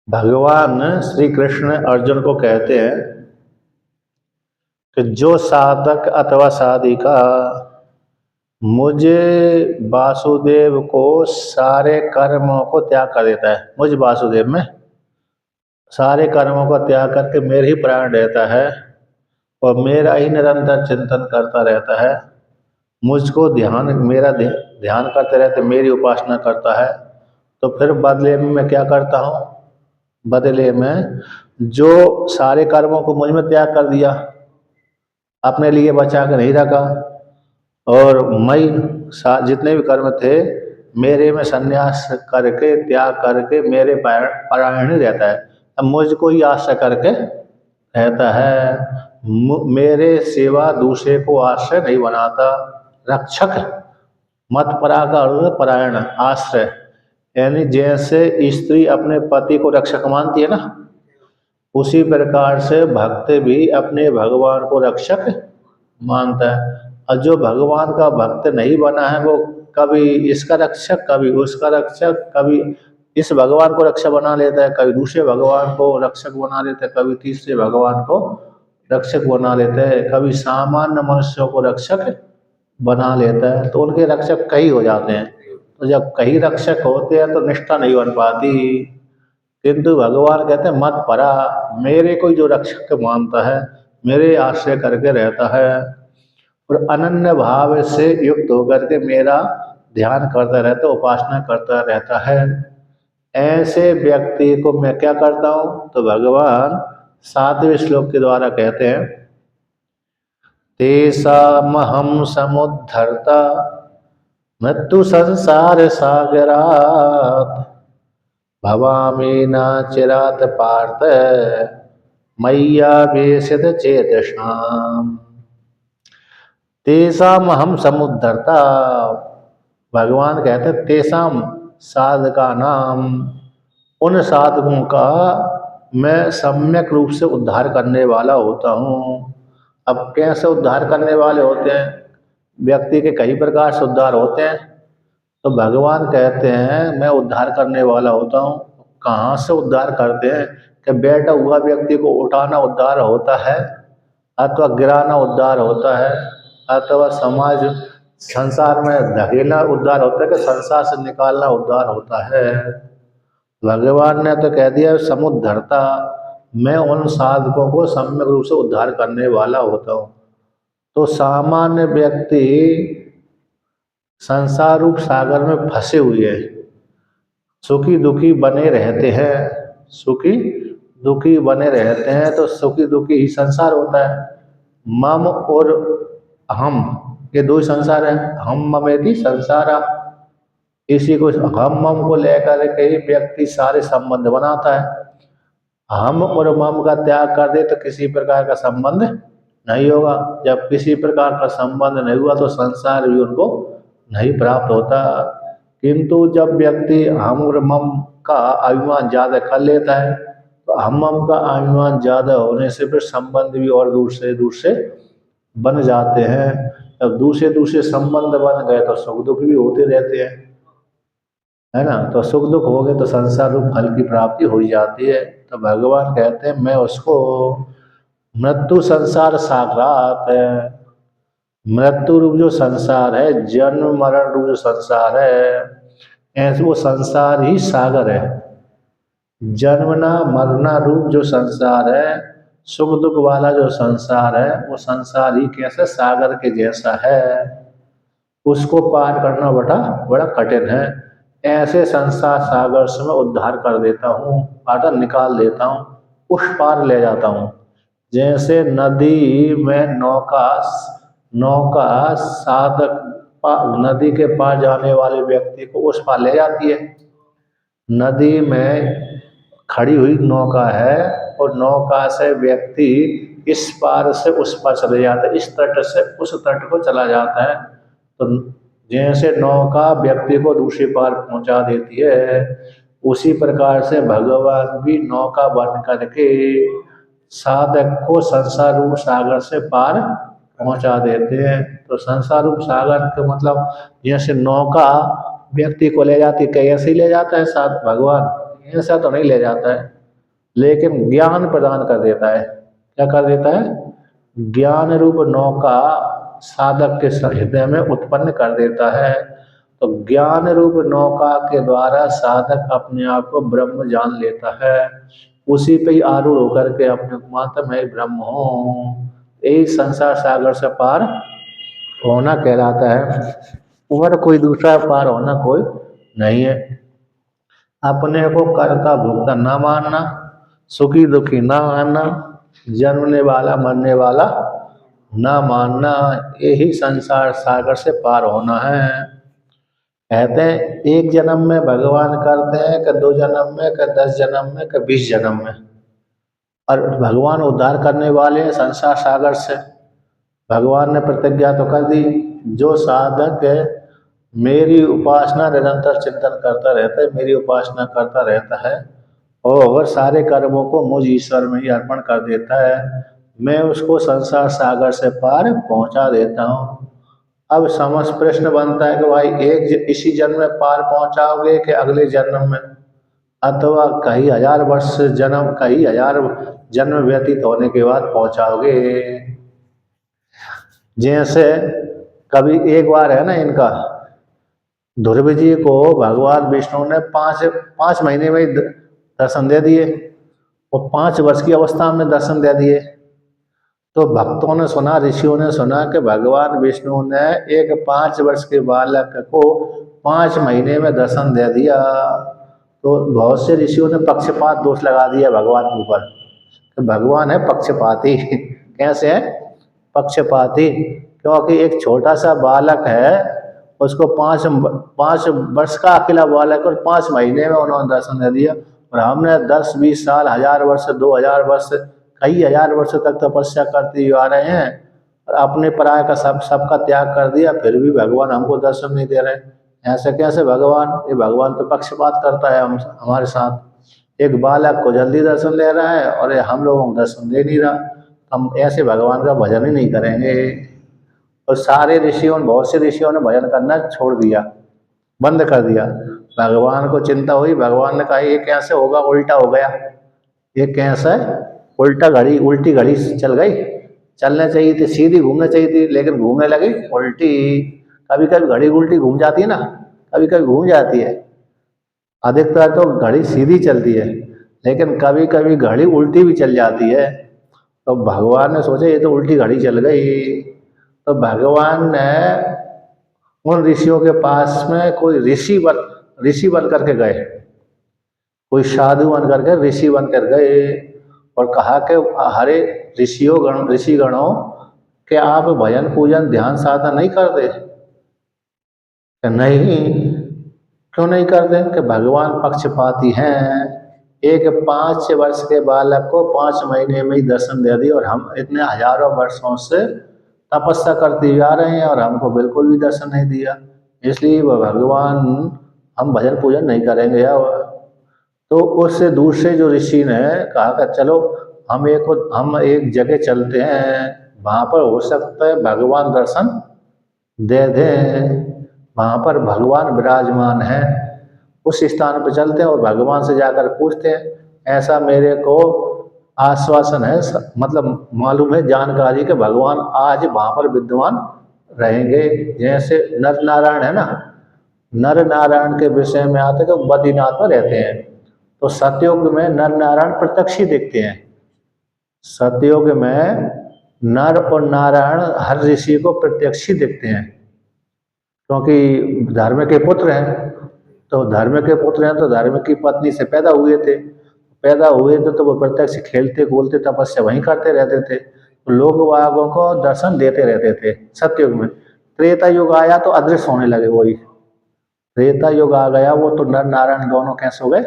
भगवान श्री कृष्ण अर्जुन को कहते हैं कि जो साधक अथवा साधिका मुझे वासुदेव को सारे कर्मों को त्याग कर देता है, मुझ वासुदेव में सारे कर्मों को त्याग करके मेरे ही प्राण रहता है और मेरा ही निरंतर चिंतन करता रहता है, मुझको ध्यान करते रहते, मेरी उपासना करता है, तो फिर बदले में मैं क्या करता हूँ? बदले में जो सारे कर्मों को मुझ में त्याग कर दिया, अपने लिए बचा कर नहीं रखा, और मैं जितने भी कर्म थे मेरे में संन्यास करके त्याग करके मेरे परायण ही रहता है। अब मुझको ही आश्रय करके रहता है, मेरे सिवा दूसरे को आश्रय नहीं बनाता। रक्षक मत परा का अर्थ परायण, आश्रय, यानी जैसे स्त्री अपने पति को रक्षक मानती है ना, उसी प्रकार से भक्त भी अपने भगवान को रक्षक मानता है। और जो भगवान का भक्त नहीं बना है वो कभी इसका रक्षक, कभी उसका रक्षक, कभी इस भगवान को रक्षक बना लेता है, कभी दूसरे भगवान को रक्षक बना लेता है, कभी तीसरे भगवान को रक्षक बना लेता है, कभी सामान्य मनुष्यों को रक्षक बना लेता है। तो उनके रक्षक कई हो जाते हैं। तो जब कई रक्षक होते हैं तो निष्ठा नहीं बन पाती। किंतु भगवान कहते हैं मत परा, मेरे को जो रक्षक मानता है, मेरे आश्रय करके रहता है और अनन्य भाव से युक्त होकर के मेरा ध्यान करता रहता है, उपासना करता रहता है, ऐसे व्यक्ति को मैं क्या करता हूँ? तो भगवान 7वें श्लोक के द्वारा कहते हैं, तेषामहं समुद्धर्ता मृत्यु संसार सागरात् भवामि न चिरात् पार्थ मय्यावेशित चेतसाम्। तेषाम हम समुद्धरता, भगवान कहते हैं तेषाम साधका नाम, उन साधकों का मैं सम्यक रूप से उद्धार करने वाला होता हूँ। अब कैसे उद्धार करने वाले होते हैं? व्यक्ति के कई प्रकार से उद्धार होते हैं, तो भगवान कहते हैं मैं उद्धार करने वाला होता हूँ। कहाँ से उद्धार करते हैं? कि बैठा हुआ व्यक्ति को उठाना उद्धार होता है, अथवा गिराना उद्धार होता है, अथवा समाज संसार में धकेलना उद्धार होता है, कि संसार से निकालना उद्धार होता है। भगवान ने तो कह दिया समुद्धरता, मैं उन साधकों को सम्यक रूप से उद्धार करने वाला होता हूँ। तो सामान्य व्यक्ति संसार रूप सागर में फंसे हुए हैं, सुखी दुखी बने रहते हैं, सुखी दुखी बने रहते हैं, तो सुखी दुखी ही संसार होता है। मम और हम, ये दो ही संसार है। हम ममेति संसारा, इसी को हम मम को लेकर के ही व्यक्ति सारे संबंध बनाता है। हम और मम का त्याग कर दे तो किसी प्रकार का संबंध नहीं होगा। जब किसी प्रकार का संबंध नहीं हुआ तो संसार भी उनको नहीं प्राप्त होता। किंतु जब व्यक्ति हम और मम का अभिमान ज़्यादा कर लेता है, तो हम मम का अभिमान ज़्यादा होने से फिर संबंध भी और दूर से बन जाते हैं। जब दूसरे संबंध बन गए तो सुख दुख भी होते रहते हैं, है ना। तो सुख दुख हो गए तो संसार रूप फल की प्राप्ति हो जाती है। तो भगवान कहते हैं मैं उसको मृत्यु संसार सागरात है, मृत्यु रूप जो संसार है, जन्म मरण रूप जो संसार है, ऐसे वो संसार ही सागर है। जन्मना मरना रूप जो संसार है, सुख दुख वाला जो संसार है, वो संसार ही कैसे सागर के जैसा है, उसको पार करना बड़ा कठिन है। ऐसे संसार सागर से मैं उद्धार कर देता हूँ, अर्थात निकाल देता हूँ, उस पार ले जाता हूँ। जैसे नदी में नौका साधक नदी के पार जाने वाले व्यक्ति को उस पार ले जाती है। नदी में खड़ी हुई नौका है और नौका से व्यक्ति इस पार से उस पार चले जाता है, इस तट से उस तट को चला जाता है। तो जैसे नौका व्यक्ति को दूसरी पार पहुंचा देती है, उसी प्रकार से भगवान भी नौका बन करके साधक को संसार रूप सागर से पार पहुंचा देते हैं। तो संसार रूप सागर का मतलब जैसे नौका व्यक्ति को ले जाती, कैसे ले जाता है साथ भगवान, ऐसा तो नहीं ले जाता है, लेकिन ज्ञान प्रदान कर देता है। क्या कर देता है? ज्ञान रूप नौका साधक के हृदय में उत्पन्न कर देता है। तो ज्ञान रूप नौका के द्वारा साधक अपने आप को ब्रह्म जान लेता है, उसी पे ही आरूढ़ होकर के अपने को मानता मैं ब्रह्म हूँ। यही संसार सागर से पार होना कहलाता है, और कोई दूसरा पार होना कोई नहीं है। अपने को कर्ता भोक्ता ना मानना, सुखी दुखी ना मानना, जन्मने वाला मरने वाला ना मानना, यही संसार सागर से पार होना है। कहते हैं एक जन्म में भगवान करते हैं कि 2 जन्म में, कि 10 जन्म में, कि 20 जन्म में, और भगवान उद्धार करने वाले हैं संसार सागर से। भगवान ने प्रतिज्ञा तो कर दी, जो साधक मेरी उपासना निरंतर चिंतन करता रहता है, मेरी उपासना करता रहता है और सारे कर्मों को मुझ ईश्वर में ही अर्पण कर देता है, मैं उसको संसार सागर से पार पहुंचा देता हूँ। अब समझ प्रश्न बनता है कि भाई इसी जन्म में पार पहुंचाओगे कि अगले जन्म में, अथवा कई हजार वर्ष जन्म, कई हजार जन्म व्यतीत होने के बाद पहुंचाओगे। जैसे कभी एक बार है ना, इनका ध्रुव जी को भगवान विष्णु ने पाँच महीने में ही दर्शन दे दिए, और 5 वर्ष की अवस्था में दर्शन दे दिए। तो भक्तों ने सुना, ऋषियों ने सुना कि भगवान विष्णु ने एक 5 वर्ष के बालक को 5 महीने में दर्शन दे दिया। तो बहुत से ऋषियों ने पक्षपात दोष लगा दिया भगवान के ऊपर, तो भगवान है पक्षपाती। कैसे है? पक्षपाती, क्योंकि एक छोटा सा बालक है, उसको 5 वर्ष का अकेला बालक और 5 महीने में उन्होंने दर्शन दे दिया, और हमने 10-20 साल, 1000 वर्ष, 2000 वर्ष, कई हजार वर्ष तक तपस्या करते हुए आ रहे हैं, और अपने पराय का सबका त्याग कर दिया, फिर भी भगवान हमको दर्शन नहीं दे रहे। ऐसे कैसे भगवान? ये भगवान तो पक्षपात करता है हमारे साथ। एक बालक को जल्दी दर्शन दे रहा है और हम लोगों को दर्शन दे नहीं रहा, हम ऐसे भगवान का भजन ही नहीं करेंगे। और सारे ऋषियों, बहुत से ऋषियों ने भजन करना छोड़ दिया, बंद कर दिया। भगवान को चिंता हुई, भगवान ने कहा ये कैसे होगा, उल्टा हो गया, ये कैसा है, उल्टी घड़ी चल गई, चलने चाहिए थी सीधी, घूमने चाहिए थी, लेकिन घूमने लगी उल्टी। कभी कभी घड़ी उल्टी घूम जाती है ना, कभी कभी घूम जाती है, अधिकतर तो घड़ी सीधी चलती है, लेकिन कभी कभी घड़ी उल्टी भी चल जाती है। तो भगवान ने सोचा ये तो उल्टी घड़ी चल गई, तो भगवान ने उन ऋषियों के पास में कोई ऋषि बन करके गए, कोई साधु बन करके ऋषि बन कर गए, और कहा कि हरे ऋषिगणों कि आप भजन पूजन ध्यान साधना नहीं करते? कि नहीं, क्यों नहीं करते? कि भगवान पक्षपाती हैं, एक 5 वर्ष के बालक को 5 महीने में ही दर्शन दे दिए, और हम इतने हजारों वर्षों से तपस्या करते हुए आ रहे हैं और हमको बिल्कुल भी दर्शन नहीं दिया, इसलिए वह भगवान हम भजन पूजन नहीं करेंगे। तो उससे दूसरे जो ऋषि ने कहा कि चलो हम एक जगह चलते हैं, वहाँ पर हो सकता है भगवान दर्शन दे दें, वहाँ पर भगवान विराजमान है, उस स्थान पर चलते हैं और भगवान से जाकर पूछते हैं। ऐसा मेरे को आश्वासन है, मतलब मालूम है, जानकारी कि भगवान आज वहाँ पर विद्यमान रहेंगे। जैसे नर नारायण है ना, नर नारायण के विषय में आते तो बद्रीनाथ में रहते हैं, तो सतयुग में नर नारायण प्रत्यक्ष ही दिखते हैं। सतयुग में नर और नारायण हर ऋषि को प्रत्यक्ष ही दिखते हैं, क्योंकि धर्म के पुत्र हैं। तो धर्म के पुत्र हैं तो धर्म की पत्नी से पैदा हुए थे, तो वो प्रत्यक्ष खेलते बोलते तपस्या वहीं करते रहते थे, तो लोग वागों को दर्शन देते रहते थे सतयुग में। त्रेता युग आया तो अदृश्य होने लगे, वही त्रेता युग आ गया, वो तो नर नारायण दोनों कैसे हो गए,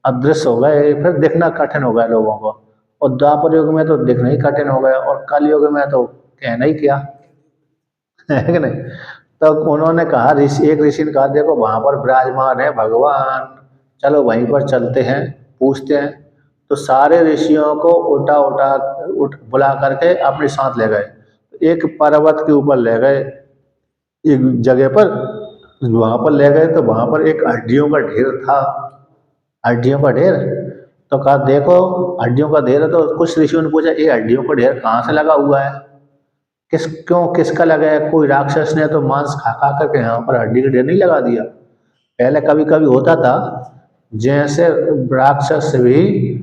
अदृश्य हो गए, फिर दिखना कठिन हो गया लोगों को। और द्वापर युग में तो दिखना ही कठिन हो गया, और कल युग में तो कहना ही क्या है कि नहीं। तो उन्होंने कहा, एक ऋषि ने कहा देखो वहाँ पर विराजमान है भगवान, चलो वहीं पर चलते हैं, पूछते हैं। तो सारे ऋषियों को बुला करके अपने साथ ले गए, एक पर्वत के ऊपर ले गए, एक जगह पर वहाँ पर ले गए, तो वहाँ पर एक हड्डियों का ढेर था, हड्डियों का ढेर। तो कहा देखो हड्डियों का ढेर है, तो कुछ ऋषियों ने पूछा ये हड्डियों का ढेर कहाँ से लगा हुआ है, किसका लगा है? कोई राक्षस ने तो मांस खा खा करके यहाँ पर हड्डी का ढेर नहीं लगा दिया? पहले कभी कभी होता था, जैसे राक्षस भी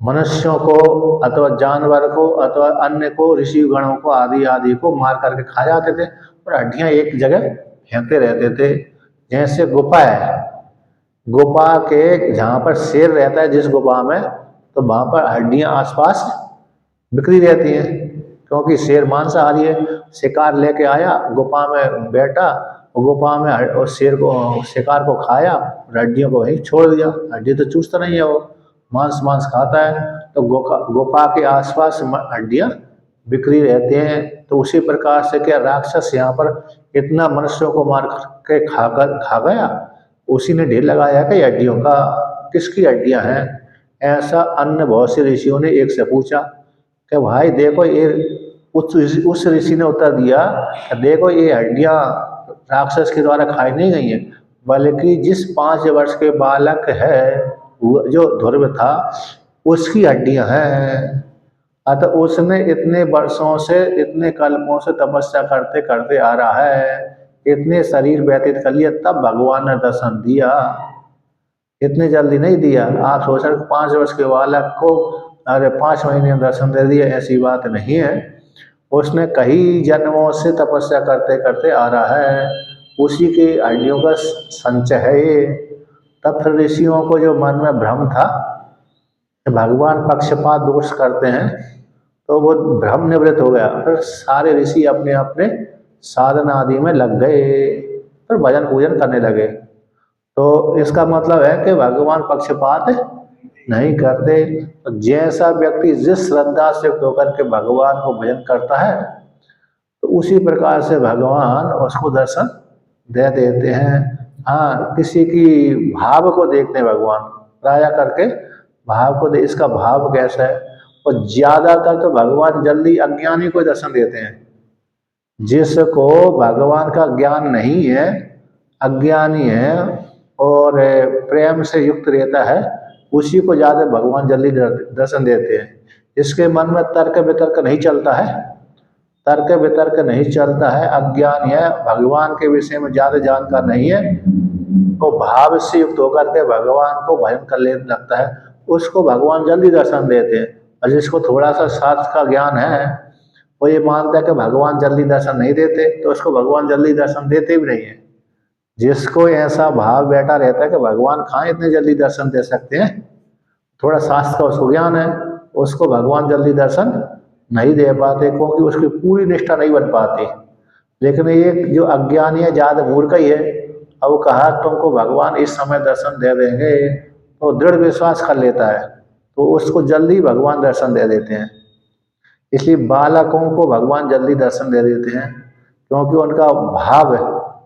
मनुष्यों को अथवा जानवर को अथवा अन्य को, ऋषि गणों को आदि आदि को मार करके खा जाते थे और हड्डियां एक जगह फेंकते रहते थे। जैसे गुफा है, गुफा के जहाँ पर शेर रहता है जिस गुफा में, तो वहाँ पर हड्डियां आसपास बिखरी रहती हैं, क्योंकि शेर मांसाहारी है। शिकार लेके आया, गुफा में बैठा, गुफा में और शेर को, शिकार को खाया, हड्डियों को वहीं छोड़ दिया। हड्डी तो चूसता नहीं है, वो मांस मांस खाता है। तो गुफा के आसपास हड्डियां बिखरी रहती हैं। तो उसी प्रकार से क्या राक्षस यहाँ पर इतना मनुष्यों को मार के खा गया, उसी ने ढेर लगाया कि हड्डियों का, किसकी हड्डियां हैं? ऐसा अन्य बहुत से ऋषियों ने एक से पूछा कि भाई देखो ये, उस ऋषि ने उत्तर दिया कि देखो ये हड्डियां राक्षस के द्वारा खाई नहीं गई हैं, बल्कि जिस 5 वर्ष के बालक है जो ध्रुव था उसकी हड्डियां हैं। अतः उसने इतने वर्षों से, इतने कल्पों से तपस्या करते करते आ रहा है, इतने शरीर व्यतीत कर लिए, तब भगवान ने दर्शन दिया। इतनी जल्दी नहीं दिया। आप सोच रहे 5 वर्ष के बालक को अरे 5 महीने में दर्शन दे दिया, ऐसी बात नहीं है। उसने कई जन्मों से तपस्या करते करते आ रहा है, उसी की हड्डियों का संचय है ये। तब फिर ऋषियों को जो मन में भ्रम था कि भगवान पक्षपात दोष करते हैं, तो वो भ्रम निवृत्त हो गया। फिर सारे ऋषि अपने अपने साधना आदि में लग गए, फिर भजन पूजन करने लगे। तो इसका मतलब है कि भगवान पक्षपात नहीं करते। तो जैसा व्यक्ति जिस श्रद्धा से होकर के भगवान को भजन करता है, तो उसी प्रकार से भगवान उसको दर्शन दे देते हैं। हाँ, किसी की भाव को देखते हैं भगवान, प्राय करके भाव को इसका भाव कैसा है। और ज्यादातर तो भगवान जल्दी अज्ञानी को दर्शन देते हैं। जिसको भगवान का ज्ञान नहीं है, अज्ञानी है और प्रेम से युक्त रहता है, उसी को ज्यादा भगवान जल्दी दर्शन देते हैं। जिसके मन में तर्क वितर्क नहीं चलता है, तर्क वितर्क नहीं चलता है, अज्ञानी है, भगवान के विषय में ज्यादा जानकार नहीं है, तो भाव से युक्त होकर के भगवान को भजन कर लेने लगता है, उसको भगवान जल्दी दर्शन देते हैं। और जिसको थोड़ा सा शास्त्र का ज्ञान है, वो ये मानता है कि भगवान जल्दी दर्शन नहीं देते, तो उसको भगवान जल्दी दर्शन देते भी नहीं है। जिसको ऐसा भाव बैठा रहता है कि भगवान कहाँ इतने जल्दी दर्शन दे सकते हैं, थोड़ा शास्त्र का उसको ज्ञान है, उसको भगवान जल्दी दर्शन नहीं दे पाते, क्योंकि उसकी पूरी निष्ठा नहीं बन पाती। लेकिन एक जो अज्ञानी है, ज्यादा मूर्ख ही है, अब वो कहा तुमको भगवान इस समय दर्शन दे देंगे, तो दृढ़ विश्वास कर लेता है, तो उसको जल्दी भगवान दर्शन दे देते हैं। इसलिए बालकों को भगवान जल्दी दर्शन दे देते हैं, क्योंकि उनका भाव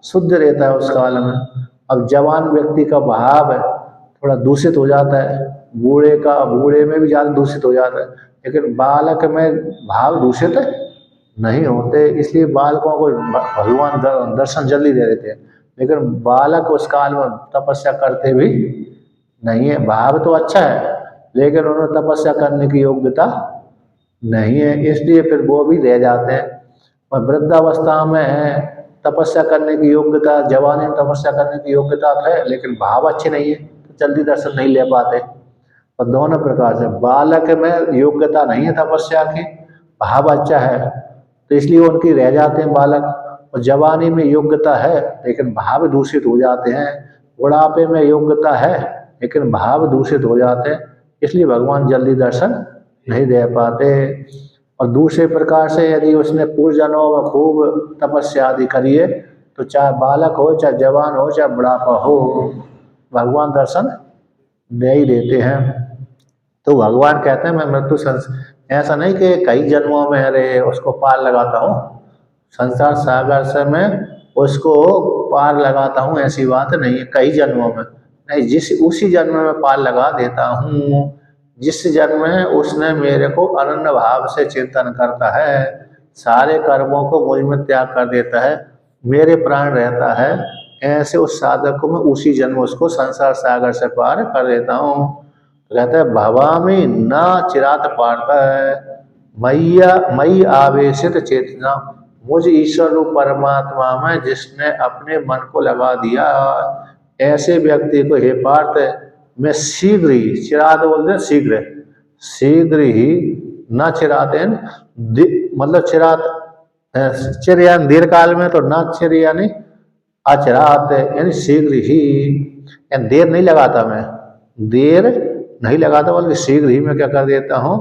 शुद्ध रहता है उस काल में। अब जवान व्यक्ति का भाव थोड़ा दूषित हो जाता है, बूढ़े में भी ज़्यादा दूषित हो जाता है, लेकिन बालक में भाव दूषित नहीं होते। इसलिए बालकों को भगवान दर्शन जल्दी दे देते हैं। लेकिन बालक उस काल में तपस्या करते भी नहीं है। भाव तो अच्छा है, लेकिन उन्हें तपस्या करने की योग्यता नहीं है, इसलिए फिर वो भी रह जाते हैं। और वृद्धावस्था में तपस्या करने की योग्यता, जवानी में तपस्या करने की योग्यता है, लेकिन भाव अच्छे नहीं है, तो जल्दी दर्शन नहीं ले पाते। और दोनों प्रकार से बालक में योग्यता नहीं है तपस्या की, भाव अच्छा है, तो इसलिए उनकी रह जाते हैं बालक। और जवानी में योग्यता है, लेकिन भाव दूषित हो जाते हैं। बुढ़ापे में योग्यता है, लेकिन भाव दूषित हो जाते हैं, इसलिए भगवान जल्दी दर्शन नहीं दे पाते। और दूसरे प्रकार से यदि उसने पूर्व जन्मों में खूब तपस्या आदि करी है, तो चाहे बालक हो, चाहे जवान हो, चाहे बुढ़ापा हो, भगवान दर्शन दे ही देते हैं। तो भगवान कहते हैं मैं मृत्यु ऐसा नहीं कि कई जन्मों में अरे उसको पार लगाता हूँ, संसार सागर से मैं उसको पार लगाता हूँ, ऐसी बात नहीं है। कई जन्मों में नहीं, उसी जन्म में पार लगा देता हूँ जिस जन्म में उसने मेरे को अनन्य भाव से चिंतन करता है, सारे कर्मों को मुझ में त्याग कर देता है, मेरे प्राण रहता है, ऐसे उस साधक को मैं उसी जन्म उसको संसार सागर से पार कर देता हूँ। तो कहता है भवामि न चिरात पार्थ मैया मई आवेशित चेतना, मुझ ईश्वर रूप परमात्मा में जिसने अपने मन को लगा दिया, ऐसे व्यक्ति को हे पार्थ मैं शीघ्र ही, चिरात बोलते हैं शीघ्र, शीघ्र ही न चिरातेन, मतलब चिरात चिर यानी दीर्घ काल में, तो न चिर यानी अचिरात यानी शीघ्र ही, यानी देर नहीं लगाता मैं, देर नहीं लगाता बल्कि शीघ्र ही मैं क्या कर देता हूँ,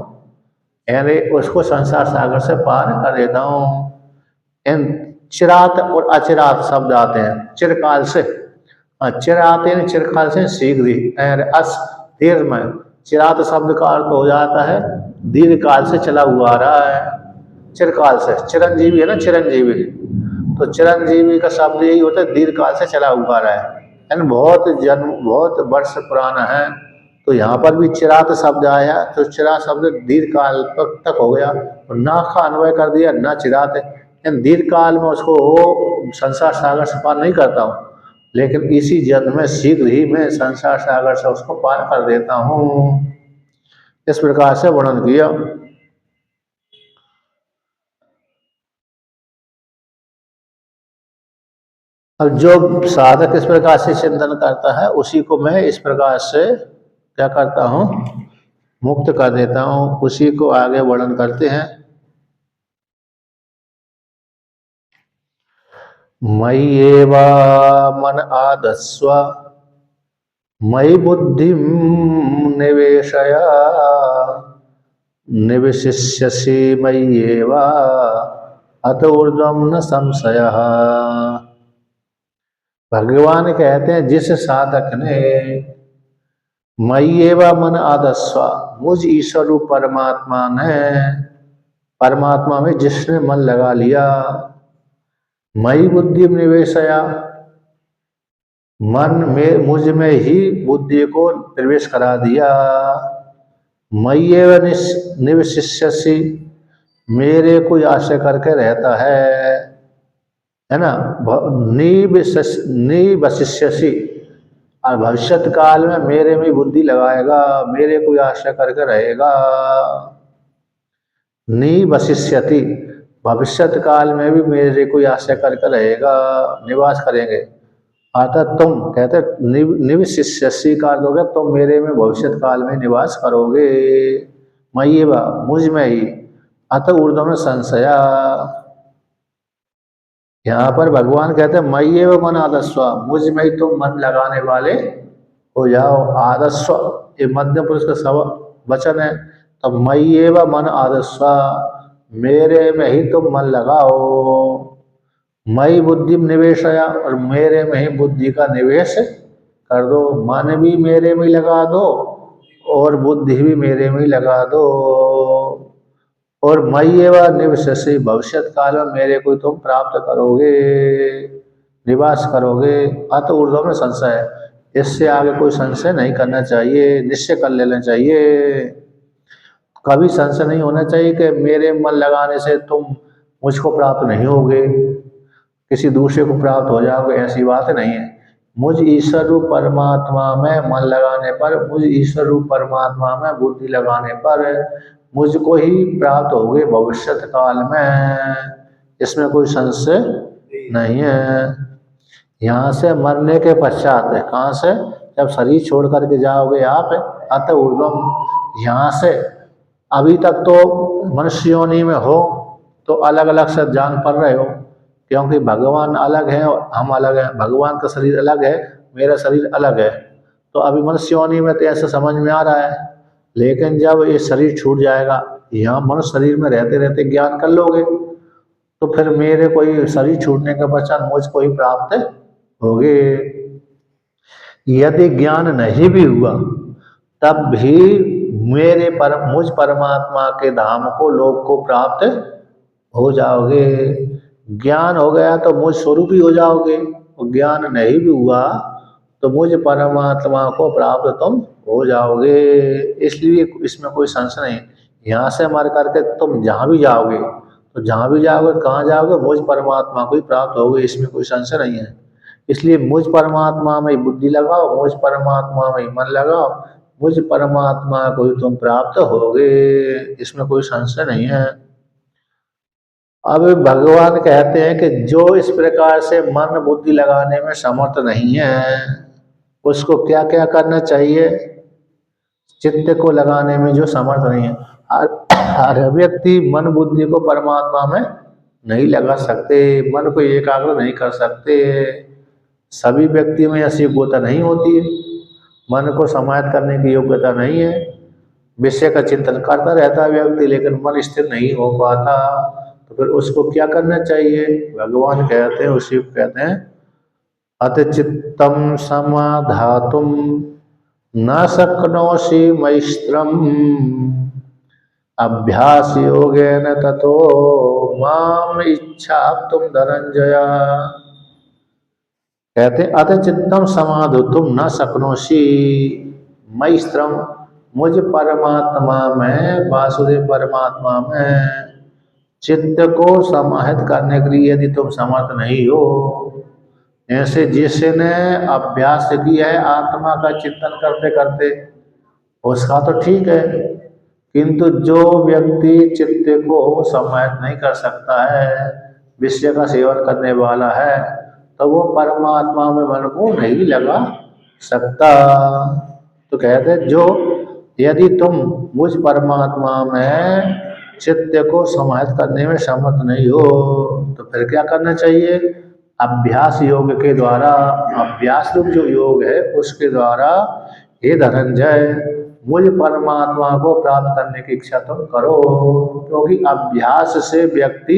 यानी उसको संसार सागर से पार कर देता हूँ। इन चिरात और अचिरात शब्द आते हैं चिरकाल से, चिरात यानी चिरकाल से शीघ्र ही, अस देर में, चिरात शब्द का अर्थ हो जाता है दीर्घ काल से चला हुआ आ रहा है, चिरकाल से, चिरंजीवी है ना चिरंजीवी, तो चिरंजीवी का शब्द यही होता है दीर्घ काल से चला हुआ रहा है, यानी बहुत जन्म बहुत वर्ष पुराना है। तो यहाँ पर भी चिरात शब्द आया, तो चिरात शब्द दीर्घ काल तक हो गया, और ना का अन्वय कर दिया ना चिरात, यानी दीर्घ काल में उसको संसार सागर से पार नहीं करता हूँ, लेकिन इसी जन्म में शीघ्र ही मैं संसार सागर से उसको पार कर देता हूँ। इस प्रकार से वर्णन किया। अब जो साधक इस प्रकार से चिंतन करता है उसी को मैं इस प्रकार से क्या करता हूँ, मुक्त कर देता हूँ। उसी को आगे वर्णन करते हैं। मय्येवा मन आदस्व मयि बुद्धि निवेशय निवशिष्यसि मय्येवा अत ऊर्ध्वं न संशयः। भगवान कहते हैं जिस साधक ने मय्येवा मन आदस्व, मुझ ईश्वर रूप परमात्मा ने, परमात्मा में जिसने मन लगा लिया, मयि बुद्धि निवेशया, मन में मुझ में ही बुद्धि को प्रवेश करा दिया, मय्येव निवशिष्यसि, मेरे को आश्रय करके रहता है ना, निवशिष्यसि, और भविष्यत काल में मेरे में बुद्धि लगाएगा, मेरे को आश्रय करके रहेगा। निवशिष्यति, भविष्यत काल में भी मेरे को आश्रय करके रहेगा, निवास करेंगे। अर्थात तुम कहते निवशिष्यसि का अर्थ हो गया तुम मेरे में भविष्यत काल में निवास करोगे, मय्येवा मुझ में ही, अत ऊर्ध्व में संशया। यहाँ पर भगवान कहते हैं मय्येव मन आदस्व, मुझ में ही तुम मन लगाने वाले हो जाओ। आदस्व ये मध्यम पुरुष का वचन है, तो मय्येव मन आदस्व, मेरे में ही तुम मन लगाओ, मयि बुद्धि निवेशया, और मेरे में ही बुद्धि का निवेश कर दो, मन भी मेरे में लगा दो और बुद्धि भी मेरे में लगा दो, और मय्येव निवससि, भविष्यत काल में मेरे को तुम प्राप्त करोगे, निवास करोगे। अत ऊर्ध्व में संशय है, इससे आगे कोई संशय नहीं करना चाहिए, निश्चय कर लेना चाहिए। कभी संशय नहीं होना चाहिए कि मेरे मन लगाने से तुम मुझको प्राप्त नहीं होगे, किसी दूसरे को प्राप्त हो जाओगे, ऐसी बात नहीं है। मुझ ईश्वर रूप परमात्मा में मन लगाने पर, मुझ ईश्वर रूप परमात्मा में बुद्धि लगाने पर मुझको ही प्राप्त होगे भविष्यत काल में, इसमें कोई संशय नहीं है। यहाँ से मरने के पश्चात, कहाँ से, जब शरीर छोड़ करके जाओगे आप, अत ऊर्ध्वम, यहाँ से अभी तक तो मनुष्य योनि में हो तो अलग अलग से जान पड़ रहे हो, क्योंकि भगवान अलग है और हम अलग हैं, भगवान का शरीर अलग है, मेरा शरीर अलग है, तो अभी मनुष्य योनि में तो ऐसा समझ में आ रहा है। लेकिन जब ये शरीर छूट जाएगा, यहाँ मनुष्य शरीर में रहते रहते ज्ञान कर लोगे, तो फिर मेरे कोई शरीर छूटने के पश्चात मुझको ही प्राप्त होगे। यदि ज्ञान नहीं भी हुआ तब भी मेरे मुझ परमात्मा के धाम को, लोक को प्राप्त हो जाओगे। ज्ञान हो गया तो मुझ स्वरूप ही हो जाओगे, और ज्ञान नहीं भी हुआ तो मुझ परमात्मा को प्राप्त तुम हो जाओगे। इसलिए इसमें कोई संशय नहीं। यहाँ से मर करके तुम जहाँ भी जाओगे, तो जहाँ भी जाओगे कहाँ जाओगे, मुझ परमात्मा को ही प्राप्त होगे, इसमें कोई संशय नहीं है। इसलिए मुझ परमात्मा में बुद्धि लगाओ, मुझ परमात्मा में मन लगाओ, मुझ परमात्मा को ही तुम प्राप्त होगे, इसमें कोई संशय नहीं है। अब भगवान कहते हैं कि जो इस प्रकार से मन बुद्धि लगाने में समर्थ नहीं है उसको क्या क्या करना चाहिए। चित्त को लगाने में जो समर्थ नहीं है, हर व्यक्ति मन बुद्धि को परमात्मा में नहीं लगा सकते, मन को एकाग्र नहीं कर सकते। सभी व्यक्तियों में ऐसी योग्यता नहीं होती है, मन को समाहित करने की योग्यता नहीं है। विषय का चिंतन करता रहता है व्यक्ति लेकिन मन स्थिर नहीं हो पाता, तो फिर उसको क्या करना चाहिए। भगवान कहते हैं, उसी को कहते हैं अत चित्तम समाधातुम न शक्नोषि मैस्त्रम अभ्यास योगेन ततो माम इच्छाप्तुम धनंजय। कहते अत चित्तम समाधातुम न शक्नोषि मैस्त्रम, मुझ परमात्मा में, वासुदेव परमात्मा में चित्त को समाहित करने के लिए यदि तुम समर्थ नहीं हो, ऐसे जिसने अभ्यास किया है आत्मा का चिंतन करते करते उसका तो ठीक है, किंतु जो व्यक्ति चित्त को समाहित नहीं कर सकता है, विषय का सेवन करने वाला है, तो वो परमात्मा में मन को नहीं लगा सकता। तो कहते जो यदि तुम मुझ परमात्मा में चित्त को समाहित करने में समर्थ नहीं हो तो फिर क्या करना चाहिए। अभ्यास योग के द्वारा, अभ्यास रूप जो योग है उसके द्वारा हे धनंजय मुझ परमात्मा को प्राप्त करने की इच्छा तुम करो, क्योंकि अभ्यास से व्यक्ति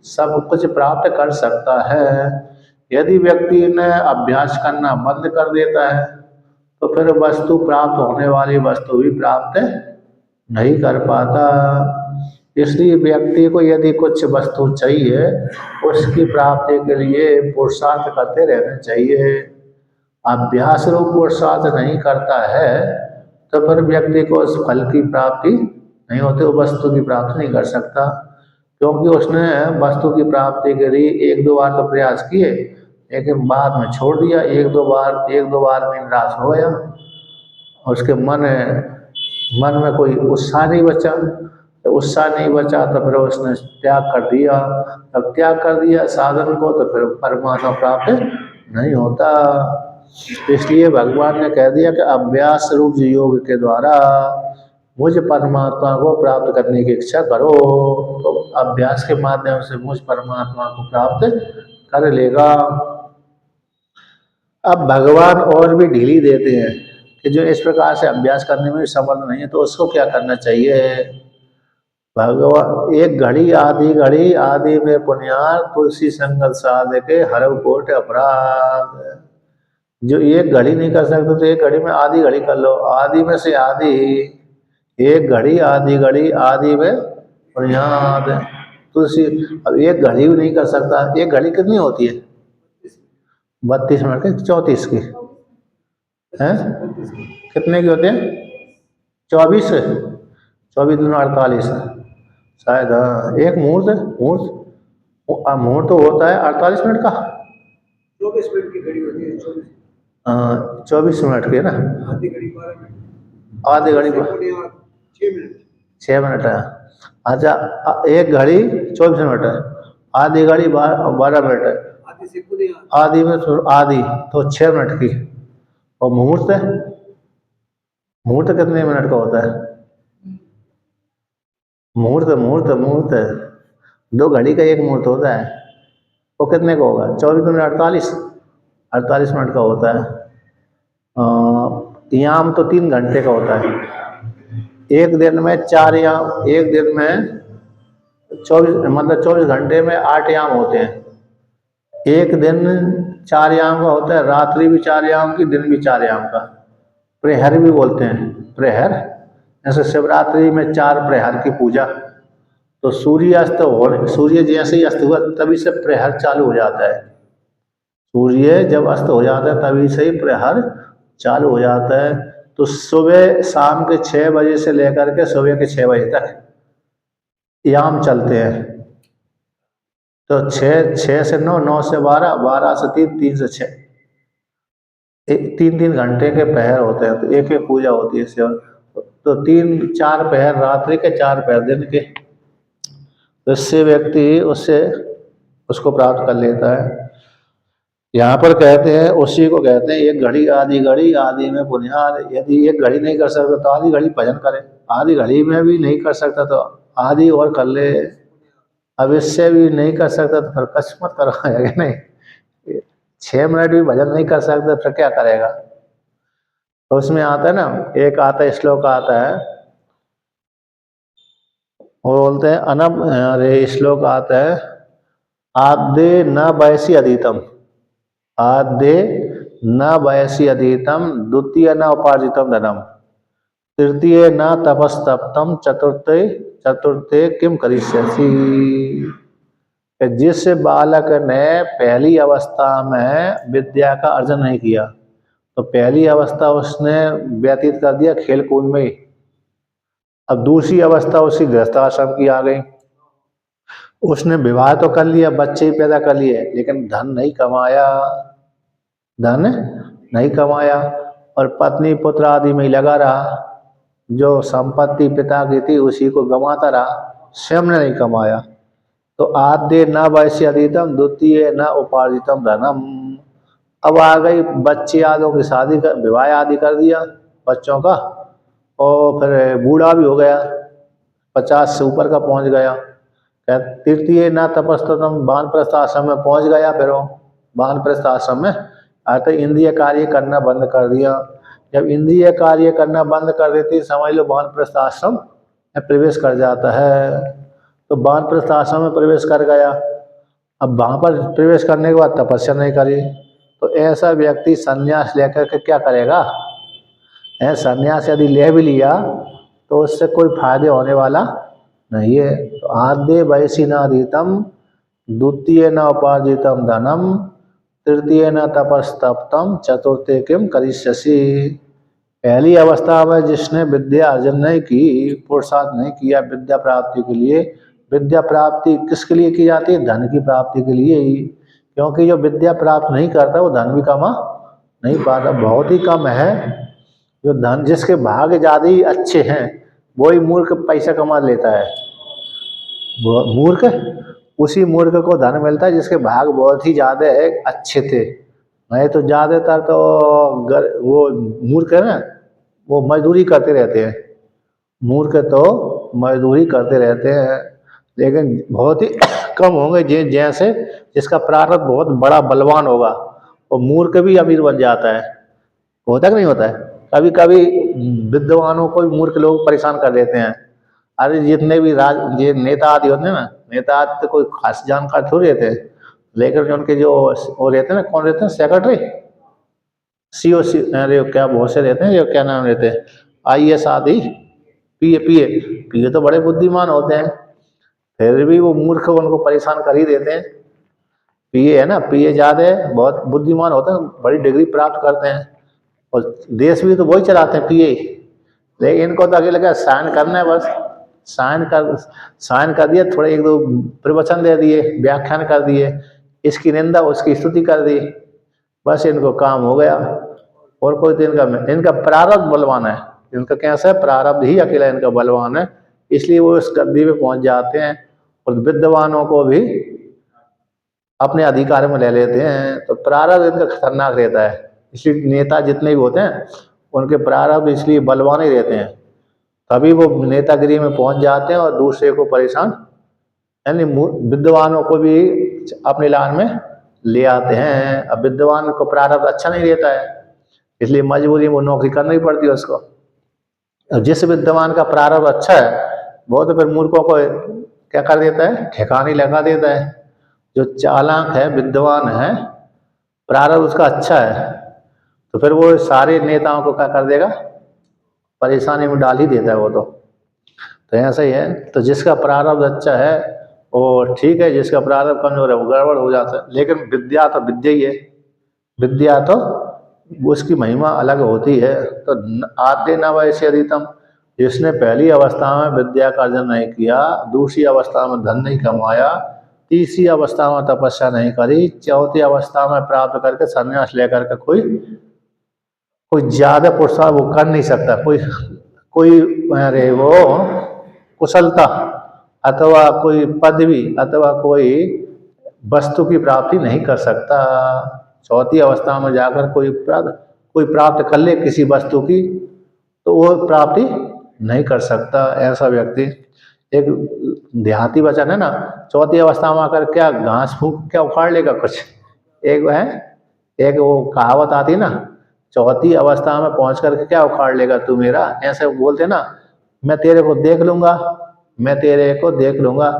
सब कुछ प्राप्त कर सकता है। यदि व्यक्ति ने अभ्यास करना बंद कर देता है तो फिर वस्तु प्राप्त होने वाली वस्तु भी प्राप्त नहीं कर पाता। इसलिए व्यक्ति को यदि कुछ वस्तु चाहिए उसकी प्राप्ति के लिए पुरुषार्थ करते रहना चाहिए। अभ्यास रूप पुरुषार्थ नहीं करता है तो फिर व्यक्ति को उस फल की प्राप्ति नहीं होती, वो वस्तु की प्राप्ति नहीं कर सकता, क्योंकि उसने वस्तु की प्राप्ति के लिए एक दो बार तो प्रयास किए लेकिन बाद में छोड़ दिया, एक दो बार में निराश हो गया, उसके मन में कोई उत्साह नहीं बचा, तो उत्साह नहीं बचा तो फिर उसने त्याग कर दिया। तब त्याग कर दिया साधन को तो फिर परमात्मा प्राप्त नहीं होता। इसलिए भगवान ने कह दिया कि अभ्यास रूप योग के द्वारा मुझ परमात्मा को प्राप्त करने की इच्छा करो, तो अभ्यास के माध्यम से मुझ परमात्मा को प्राप्त कर लेगा। अब भगवान और भी ढीली देते हैं कि जो इस प्रकार से अभ्यास करने में समर्थ नहीं है तो उसको क्या करना चाहिए। भगवान एक घड़ी आदि में पुण्यार तुलसी संगत साधके हरव कोट अपराध। जो एक घड़ी नहीं कर सकते तो एक घड़ी में आधी घड़ी कर लो, आदि में से आधी, एक घड़ी आदि में पुण्याद तुलसी। अब एक घड़ी भी नहीं कर सकता, एक घड़ी कितनी होती है 32 मिनट की, 34 की है, कितने की होते हैं 24 दूनी 48 शायद। हाँ एक मुहूर्त तो होता है 48 मिनट का, 24 मिनट की घड़ी होती है, 24 मिनट की ना, आधी घड़ी 12 मिनट, आधी घड़ी 6 मिनट है। अच्छा एक घड़ी 24 मिनट है, आधी घड़ी 12 मिनट है, आधी में आधी तो 6 मिनट की। और मुहूर्त कितने मिनट का होता है। मुहूर्त 2 घड़ी का एक मुहूर्त होता है, वो कितने का होगा 24 दूनी 48 मिनट का होता है। याम तो 3 घंटे का होता है, एक दिन में 4 याम, एक दिन में 24 घंटे में 8 याम होते हैं। एक दिन 4 याम का होता है, रात्रि भी 4 याम की, दिन भी 4 याम का। प्रहर भी बोलते हैं, प्रहर जैसे शिवरात्रि में 4 प्रहर की पूजा, तो सूर्य जैसे ही अस्त हुआ तभी से प्रहर चालू हो जाता है। सूर्य जब अस्त हो जाता है तभी से ही प्रहर चालू हो जाता है। तो सुबह शाम के 6 बजे से लेकर के सुबह के 6 बजे तक याम चलते हैं। तो 6 से 9, 9 से 12, 12 से 3, 3 से 6, तीन तीन घंटे के पहर होते हैं, तो एक एक पूजा होती है इससे। तो तीन चार पहर रात्रि के, चार पहर दिन के, तो इससे व्यक्ति उससे उसको प्राप्त कर लेता है। यहाँ पर कहते हैं, उसी को कहते हैं एक घड़ी आदि में बुनियाद। यदि एक घड़ी नहीं कर सकता तो आधी घड़ी भजन करे, आधी घड़ी में भी नहीं कर सकता तो आधी और कर ले, अब इससे भी नहीं कर सकता तो फिर कछ मत करवाएगा नहीं। 6 मिनट भी भजन नहीं कर सकता फिर क्या करेगा। तो उसमें आता है ना, एक आता है श्लोक आता है, वो बोलते हैं अनब, अरे श्लोक आता है, आद्य न वयसी अधीतम, आद्य न वयसी अधीतम, द्वितीय न उपार्जितम धनम, तृतीय न तपस्तप्तम, चतुर्थे चतुर्थे किम करिष्यसि। जिस बालक ने पहली अवस्था में विद्या का अर्जन नहीं किया, तो पहली अवस्था उसने व्यतीत कर दिया खेल कूद में ही। अब दूसरी अवस्था उसकी गृहस्थाश्रम की आ गई, उसने विवाह तो कर लिया, बच्चे ही पैदा कर लिए, लेकिन धन नहीं कमाया, धन नहीं कमाया, और पत्नी पुत्र आदि में ही लगा रहा। जो संपत्ति पिता की थी उसी को गंवाता रहा, स्वयं ने नहीं कमाया। तो आद्य न वयसी अधीतम, द्वितीय न उपार्जितम धनम। अब आ गई बच्चे आदों की शादी कर, विवाह आदि कर दिया बच्चों का, और फिर बूढ़ा भी हो गया, 50 से ऊपर का पहुंच गया। तृतीय न तपस्तम, वानप्रस्थ आश्रम में पहुंच गया, फिर वो वानप्रस्थ आश्रम में आते इंद्रिय कार्य करना बंद कर दिया। जब इंद्रिय कार्य करना बंद कर देती, समझ लो वानप्रस्थ आश्रम में प्रवेश कर जाता है। तो वानप्रस्थ आश्रम में प्रवेश कर गया, अब वहां पर प्रवेश करने के बाद तपस्या नहीं करी, तो ऐसा व्यक्ति संन्यास लेकर के क्या करेगा। संन्यास यदि ले भी लिया तो उससे कोई फायदे होने वाला नहीं है। तो आद्य वयसी न अधीतम, द्वितीय न उपार्जितम धनम, तृतीय न तपस्तप्तम, चतुर्थे किम करिष्यसि। पहली अवस्था में जिसने विद्या अर्जन नहीं की, पुरुषार्थ नहीं किया विद्या प्राप्ति के लिए, विद्या प्राप्ति किसके लिए की जाती है, धन की प्राप्ति के लिए ही। क्योंकि जो विद्या प्राप्त नहीं करता वो धन भी कमा नहीं पाता, बहुत ही कम है जो धन, जिसके भाग्य ज्यादा ही अच्छे हैं वही मूर्ख पैसा कमा लेता है। मूर्ख, उसी मूर्ख को धन मिलता है जिसके भाग बहुत ही ज्यादा है, अच्छे थे। नहीं तो ज्यादातर तो वो मूर्ख है ना, वो मजदूरी करते रहते हैं, मूर्ख तो मजदूरी करते रहते हैं। लेकिन बहुत ही कम होंगे जैसे जिसका प्रारब्ध बहुत बड़ा बलवान होगा, वो मूर्ख भी अमीर बन जाता है। होता कि नहीं होता है। कभी कभी विद्वानों को भी मूर्ख लोग परेशान कर देते हैं। अरे जितने भी ये नेता आदि होते हैं ना, नेता आदि तो कोई खास जानकार थोड़ी रहते हैं, लेकिन उनके जो वो रहते हैं ना, कौन रहते हैं, सेक्रेटरी, COC, अरे क्या बहुत से रहते हैं, जो क्या नाम रहते हैं, IAS आदि, PA तो बड़े बुद्धिमान होते हैं, फिर भी वो मूर्ख उनको परेशान कर ही देते हैं। PA है ना, PA ज्यादा बहुत बुद्धिमान होते हैं, बड़ी डिग्री प्राप्त करते हैं, और देश भी तो वही चलाते हैं PA। लेकिन इनको तो आगे लगा साइन करना है, बस साइन कर दिया, थोड़े एक दो प्रवचन दे दिए, व्याख्यान कर दिए, इसकी निंदा उसकी स्तुति कर दी, बस इनको काम हो गया। और कोई तो इनका प्रारब्ध बलवान है, इनका कैसा है, प्रारब्ध ही अकेला इनका बलवान है, इसलिए वो इस गद्दी पे पहुंच जाते हैं और विद्वानों को भी अपने अधिकार में ले लेते हैं। तो प्रारब्ध इनका खतरनाक रहता है, इसलिए नेता जितने भी होते हैं उनके प्रारब्ध इसलिए बलवान ही रहते हैं, तभी वो नेतागिरी में पहुंच जाते हैं और दूसरे को परेशान, यानी विद्वानों को भी अपने लान में ले आते हैं। अब विद्वान को प्रारब्ध अच्छा नहीं रहता है, इसलिए मजबूरी में वो नौकरी करनी पड़ती है उसको। और जिस विद्वान का प्रारब्ध अच्छा है वो तो फिर मूर्खों को क्या कर देता है, ठिकाने लगा देता है। जो चालाक है, विद्वान है, प्रारब्ध उसका अच्छा है, तो फिर वो सारे नेताओं को क्या कर देगा, परेशानी में डाल ही देता है वो तो ऐसा ही है। तो जिसका प्रारब्ध अच्छा है वो ठीक है, जिसका प्रारब्ध कमजोर है वो गड़बड़ हो जाता है। लेकिन विद्या तो विद्या ही है, विद्या तो उसकी महिमा अलग होती है। तो आद्य न वयसी अधीतम, जिसने पहली अवस्था में विद्या का अर्जन नहीं किया, दूसरी अवस्था में धन नहीं कमाया, तीसरी अवस्था में तपस्या नहीं करी, चौथी अवस्था में प्राप्त करके संन्यास लेकर के कोई कोई ज्यादा पुरुषार्थ वो कर नहीं सकता, कोई कोई अरे वो कुशलता अथवा कोई पदवी अथवा कोई वस्तु की प्राप्ति नहीं कर सकता। चौथी अवस्था में जाकर कोई प्राप्त कर ले किसी वस्तु की तो वो प्राप्ति नहीं कर सकता ऐसा व्यक्ति। एक देहाती वचन है ना, चौथी अवस्था में आकर क्या घास फूक क्या उखाड़ लेगा कुछ। एक है, एक वो कहावत आती ना, चौथी अवस्था में पहुंच कर क्या उखाड़ लेगा तू मेरा, ऐसे बोलते ना, मैं तेरे को देख लूंगा, मैं तेरे को देख लूंगा।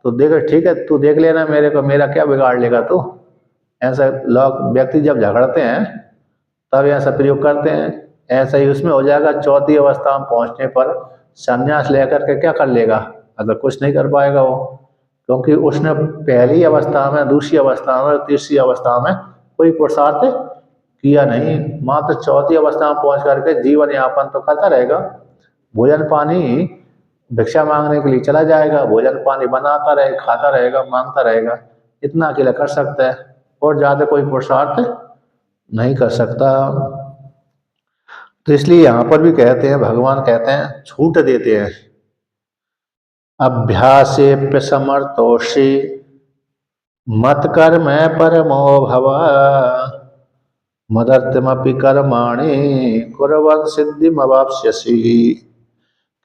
तो देख ठीक है तू देख लेना मेरे को, मेरा क्या बिगाड़ लेगा तू। ऐसा लोग व्यक्ति जब झगड़ते हैं तब ऐसा प्रयोग करते हैं। ऐसा ही उसमें हो जाएगा, चौथी अवस्था में पहुंचने पर संन्यास लेकर के क्या कर लेगा, अगर कुछ नहीं कर पाएगा वो, क्योंकि उसने पहली अवस्था में, दूसरी अवस्था में, तीसरी अवस्था में कोई पुरुषार्थ किया नहीं। मात्र चौथी अवस्था में पहुंच करके जीवन यापन तो करता रहेगा, भोजन पानी भिक्षा मांगने के लिए चला जाएगा, भोजन पानी बनाता रहे, खाता रहेगा, मांगता रहेगा, इतना अकेला कर सकता है और ज्यादा कोई पुरुषार्थ नहीं कर सकता। तो इसलिए यहाँ पर भी कहते हैं, भगवान कहते हैं, छूट देते हैं, अभ्यासेप्य समर्थोषि मत कर्म परमो भव मदर्थमपि कर्माणि कुर्वन् सिद्धिमवाप्स्यसि।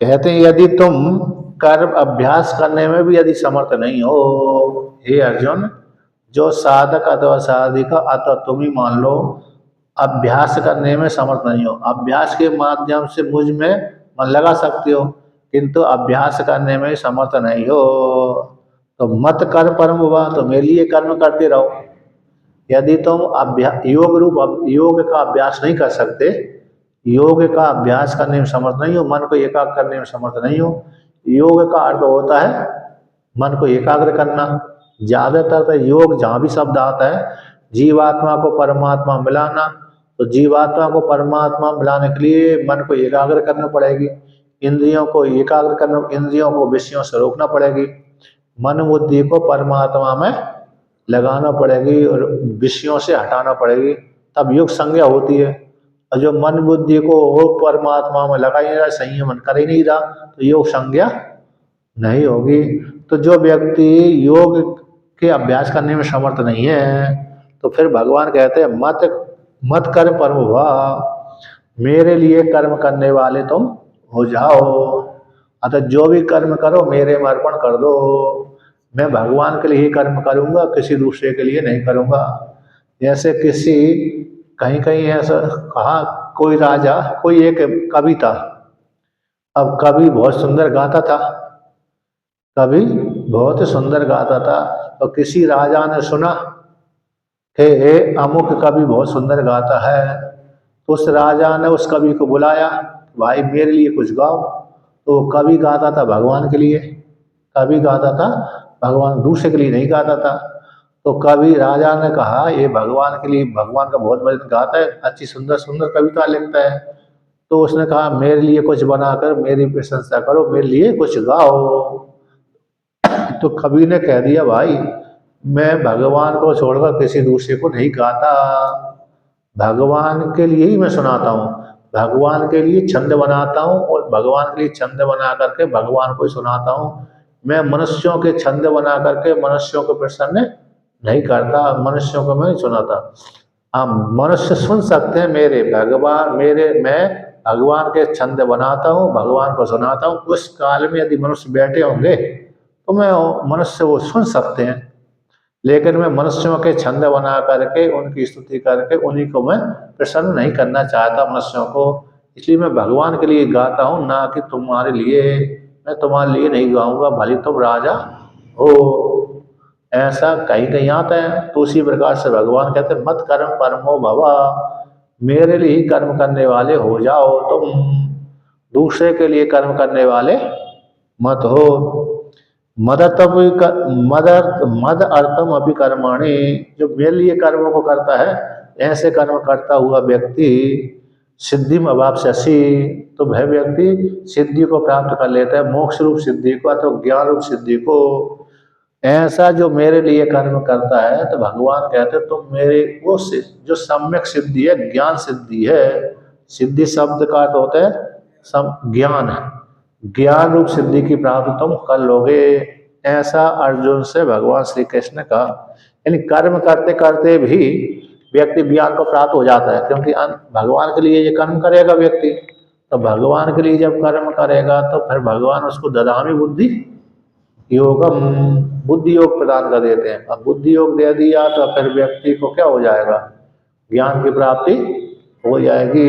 कहते हैं यदि तुम कर्म अभ्यास करने में भी यदि समर्थ नहीं हो, हे अर्जुन, जो साधक अथवा साधिका अथवा तुम ही मान लो अभ्यास करने में समर्थ नहीं हो, अभ्यास के माध्यम से मुझ में मन लगा सकते हो किंतु अभ्यास करने में समर्थ नहीं हो, तो मत कर्म परम हुआ, तो मेरे लिए कर्म करते रहो। यदि तुम योग का अभ्यास नहीं कर सकते, योग का अभ्यास करने में समर्थ नहीं हो, मन को एकाग्र करने में समर्थ नहीं हो। योग का अर्थ होता है मन को एकाग्र करना। ज्यादातर तो योग जहाँ भी शब्द आता है जीवात्मा को परमात्मा मिलाना, तो जीवात्मा को परमात्मा मिलाने के लिए मन को एकाग्र करना पड़ेगी, इंद्रियों को एकाग्र करना, इंद्रियों को विषयों से रोकना पड़ेगी, मन बुद्धि को परमात्मा में लगाना पड़ेगी और विषयों से हटाना पड़ेगी, तब योग संज्ञा होती है। और जो मन बुद्धि को परमात्मा में लगा ही नहीं रहा, संयमन कर ही नहीं रहा, तो योग संज्ञा नहीं होगी। तो जो व्यक्ति योग के अभ्यास करने में समर्थ नहीं है, तो फिर भगवान कहते हैं मत कर्म परम हुआ, मेरे लिए कर्म करने वाले तुम हो जाओ। अतः जो भी कर्म करो मेरे में अर्पण कर दो, मैं भगवान के लिए ही कर्म करूंगा, किसी दूसरे के लिए नहीं करूंगा। जैसे किसी कहीं कहीं ऐसा कहा, कोई राजा, कोई एक कवि था, अब कवि बहुत सुंदर गाता था, कवि बहुत सुंदर गाता था, तो किसी राजा ने सुना कि अमुक कवि बहुत सुंदर गाता है, तो उस राजा ने उस कवि को बुलाया, भाई मेरे लिए कुछ गाओ। तो कवि गाता था भगवान के लिए, कवि गाता था भगवान, दूसरे के लिए नहीं गाता था। तो कवि राजा ने कहा ये भगवान के लिए, भगवान का बहुत भजन गाता है, अच्छी सुंदर सुंदर कविता लिखता है, तो उसने कहा मेरे लिए कुछ बनाकर मेरी प्रशंसा करो, मेरे लिए कुछ गाओ। तो कवि ने कह दिया भाई मैं भगवान को छोड़कर किसी दूसरे को नहीं गाता, भगवान के लिए ही मैं सुनाता हूँ, भगवान के लिए छंद बनाता हूँ और भगवान के लिए छंद बना करके भगवान को ही सुनाता हूँ। मैं मनुष्यों के छंद बना करके मनुष्यों को प्रसन्न नहीं करता, मनुष्यों को मैं नहीं सुनाता। हाँ, मनुष्य सुन सकते हैं मैं भगवान के छंद बनाता हूँ, भगवान को सुनाता हूँ। उस काल में यदि मनुष्य बैठे होंगे तो मैं मनुष्य वो सुन सकते हैं, लेकिन मैं मनुष्यों के छंद बना करके उनकी स्तुति करके उन्हीं को मैं प्रसन्न नहीं करना चाहता मनुष्यों को। इसलिए मैं भगवान के लिए गाता हूँ, ना कि तुम्हारे लिए। मैं तुम्हारे लिए नहीं गाऊंगा, भले तुम राजा हो। ऐसा कहीं कहीं आता है। तो उसी प्रकार से भगवान कहते हैं मत कर्म परमो भवा, मेरे लिए ही कर्म करने वाले हो जाओ तुम, दूसरे के लिए कर्म करने वाले मत हो। मद अर्थम अभी कर्माणि, जो मेरे लिए कर्मों को करता है, ऐसे कर्म करता हुआ व्यक्ति सिद्धि में अवाप्स्यसि, तो वह व्यक्ति सिद्धि को प्राप्त कर लेता है, मोक्ष रूप सिद्धि को अथवा ज्ञान रूप सिद्धि को। ऐसा जो मेरे लिए कर्म करता है, तो भगवान कहते हैं तुम मेरे वो जो सम्यक सिद्धि है, ज्ञान सिद्धि है, सिद्धि शब्द का अर्थ होता है ज्ञान है, ज्ञान रूप सिद्धि की प्राप्ति तुम कर लोगे, ऐसा अर्जुन से भगवान श्री कृष्ण का। यानी कर्म करते करते भी व्यक्ति ज्ञान को प्राप्त हो जाता है, क्योंकि भगवान के लिए ये कर्म करेगा व्यक्ति, तो भगवान के लिए जब कर्म करेगा तो फिर भगवान उसको ददामि बुद्धि योगम, बुद्धि योग प्रदान कर देते हैं। अब बुद्धि योग दे दिया तो फिर व्यक्ति को क्या हो जाएगा, ज्ञान की प्राप्ति हो जाएगी।